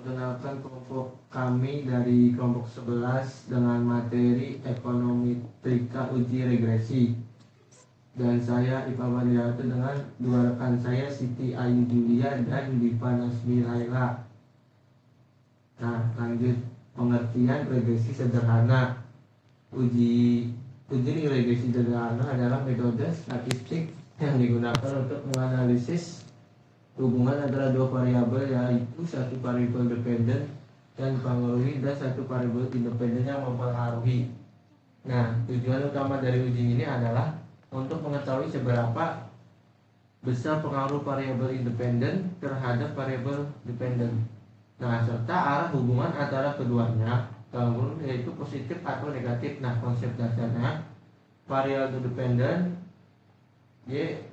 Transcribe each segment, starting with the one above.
Perkenalkan kelompok kami dari kelompok 11 dengan materi ekonometrika uji regresi. Dan saya Ipa Bandiatu dengan dua rekan saya Siti Ayu Julia dan Dipa Nasmi Laila. Nah, lanjut pengertian regresi sederhana. Uji regresi sederhana adalah metode statistik yang digunakan untuk menganalisis hubungan antara dua variabel, yaitu satu variabel dependen dan dipengaruhi dan satu variabel independen yang mempengaruhi. Nah, tujuan utama dari uji ini adalah untuk mengetahui seberapa besar pengaruh variabel independen terhadap variabel dependen. Nah, serta arah hubungan antara keduanya, yaitu positif atau negatif. Nah, konsep dasarnya variabel dependen Y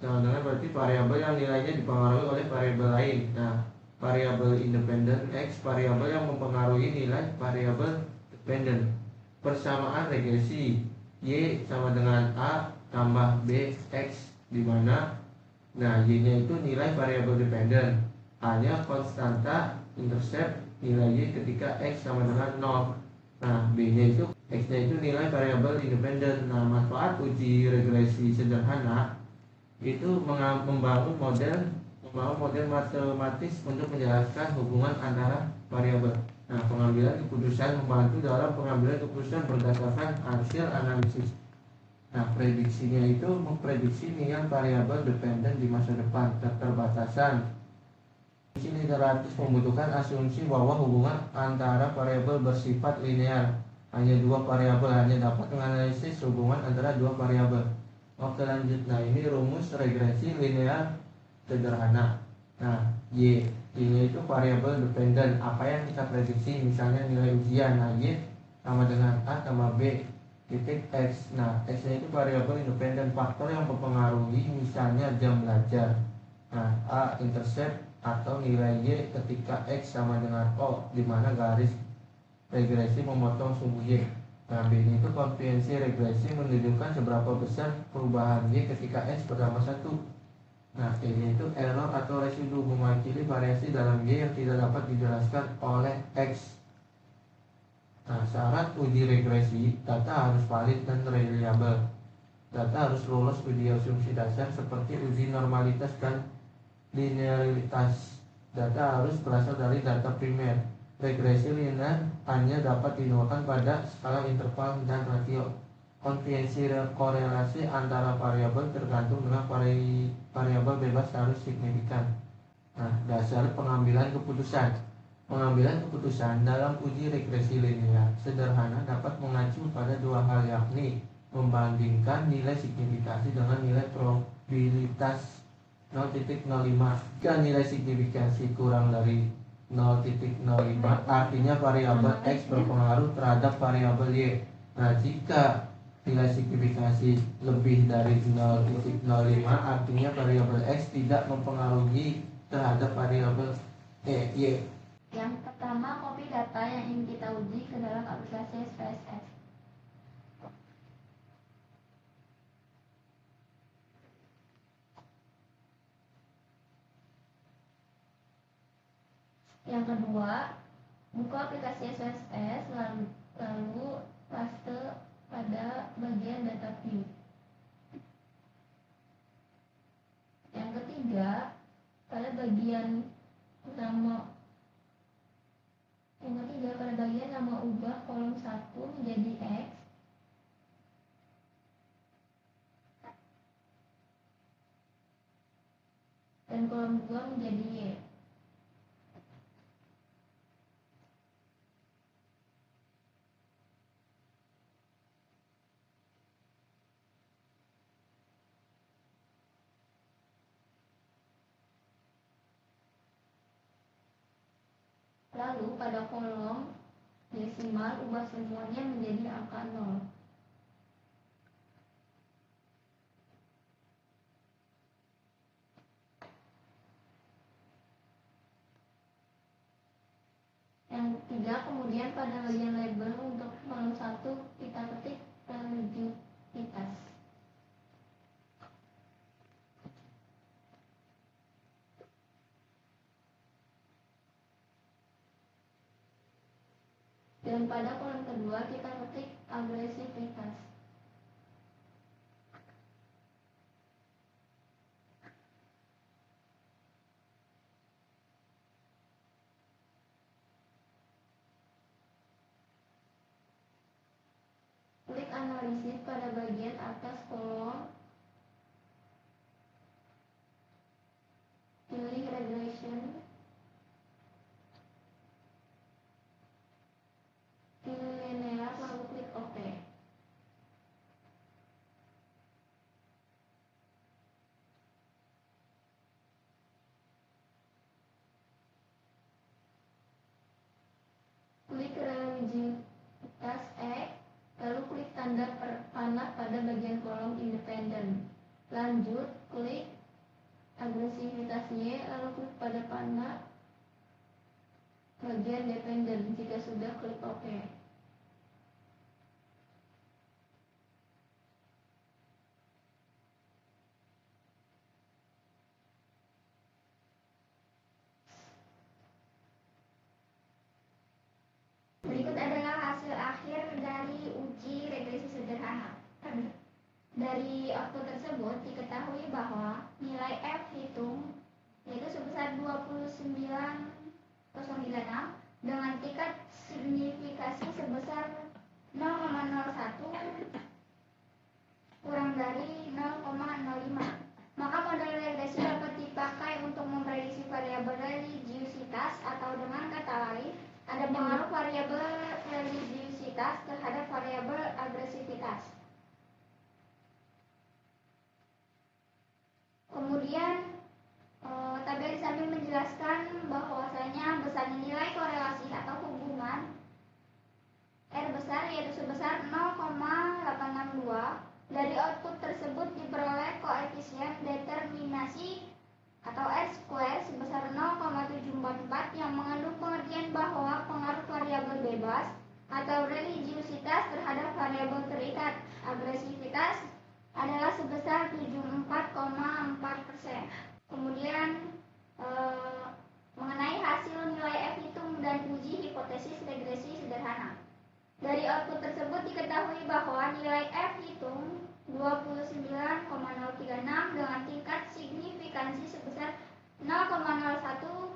dengan berarti variabel yang nilainya dipengaruhi oleh variabel lain. Nah, variabel independen X, variabel yang mempengaruhi nilai variabel dependen. Persamaan regresi Y sama dengan A tambah B X, di mana Y-nya itu nilai variabel dependen, A-nya konstanta intercept nilai Y ketika X sama dengan 0. Nah, B-nya itu X-nya itu nilai variabel independen. Nah, manfaat uji regresi sederhana itu membangun model matematis untuk menjelaskan hubungan antara variabel. Nah, pengambilan keputusan membantu dalam pengambilan keputusan berdasarkan hasil analisis. Nah, prediksinya itu memprediksi nilai variabel dependen di masa depan. Keterbatasan ini literatus membutuhkan asumsi bahwa hubungan antara variabel bersifat linear. Hanya dua variabel hanya dapat menganalisis hubungan antara dua variabel. Oke, lanjut. Nah, ini rumus regresi linear sederhana. Nah, Y ini itu variabel dependen, apa yang kita prediksi, misalnya nilai ujian. Nah, Y sama dengan A tambah B titik X. Nah, X itu variabel independen, faktor yang mempengaruhi, misalnya jam belajar. Nah, A intercept atau nilai Y ketika X sama dengan O, di mana garis regresi memotong sumbu Y. Nah, B itu koefisien regresi menunjukkan seberapa besar perubahan Y ketika X berdampak 1. Nah, ini itu error atau residu, mewakili variasi dalam Y yang tidak dapat dijelaskan oleh X. Nah, syarat uji regresi, data harus valid dan reliable. Data harus lolos uji asumsi dasar seperti uji normalitas dan linearitas. Data harus berasal dari data primer. Regresi linear hanya dapat ditemukan pada skala interval dan rasio. Koefisien korelasi antara variabel tergantung dengan variabel bebas harus signifikan. Nah, dasar pengambilan keputusan. Pengambilan keputusan dalam uji regresi linear sederhana dapat mengacu pada dua hal, yakni membandingkan nilai signifikasi dengan nilai probabilitas 0,05. Jika nilai signifikasi kurang dari 0,05, artinya variabel X berpengaruh terhadap variabel Y. Nah, jika nilai signifikasi lebih dari 0,05, artinya variabel X tidak mempengaruhi terhadap variabel Y. Yang pertama, copy data yang ingin kita uji ke dalam aplikasi SPSS. Yang kedua, buka aplikasi SPSS lalu paste pada bagian data view. Yang ketiga, pada bagian nama ubah kolom 1 menjadi X dan kolom 2 menjadi Y. Lalu pada kolom desimal ubah semuanya menjadi angka 0. Yang ketiga, kemudian pada bagian label untuk kolom 1 kita ketik religiositas. Dan pada kolom kedua kita ketik agresivitas. Klik analisis pada bagian atas kolom, pilih regression, pilih linear, lalu klik OK. Klik religiositas X, lalu klik tanda panah pada bagian kolom independen. Lanjut, klik agresivitas Y, lalu klik pada panah bagian dependen. Jika sudah, klik OK. Berikut adalah hasil akhir dari uji regresi sederhana. Dari output tersebut diketahui bahwa nilai F hitung yaitu sebesar 29,036 dengan tingkat signifikasi sebesar 0,01 kurang dari 0,05. Maka model regresi dapat dipakai untuk memprediksi variabel religiositas, atau dengan kata lain, ada pengaruh variabel religiositas terhadap variabel agresivitas. Kemudian tabel di samping menjelaskan bahwasanya besarnya nilai korelasi atau hubungan R besar yaitu sebesar 0,862. Dari output tersebut diperoleh koefisien determinasi atau R square sebesar 0,744 yang mengandung pengertian bahwa pengaruh variabel bebas atau religiositas terhadap variabel terikat agresivitas adalah sebesar 74,4%. Kemudian mengenai hasil nilai F hitung dan uji hipotesis regresi sederhana. Dari output tersebut diketahui bahwa nilai F hitung 29,036 dengan tingkat signifikansi sebesar 0,01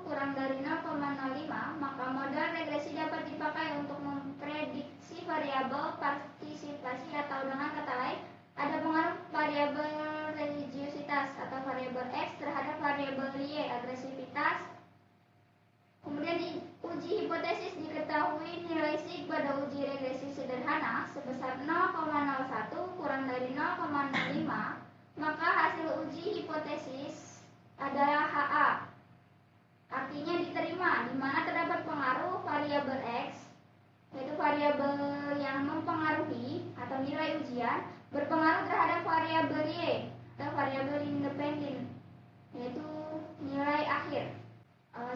kurang dari 0,05, maka model regresi dapat dipakai untuk memprediksi variabel partisipasi, atau dengan kata lain, ada pengaruh variabel religiositas atau variabel X terhadap variabel Y agresivitas. Kemudian di uji hipotesis diketahui nilai sig pada uji regresi sederhana sebesar 0,01 kurang dari 0,05, maka hasil uji hipotesis adalah HA. Artinya diterima, di mana terdapat pengaruh variabel X, yaitu variabel yang mempengaruhi atau nilai ujian, berpengaruh terhadap variabel Y atau variabel independen, yaitu nilai akhir.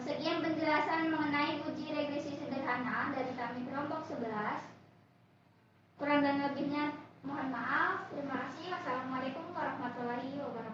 Sekian penjelasan mengenai uji regresi sederhana dari kami kelompok 11. Kurang dan lebihnya mohon maaf. Terima kasih. Wassalamualaikum warahmatullahi wabarakatuh.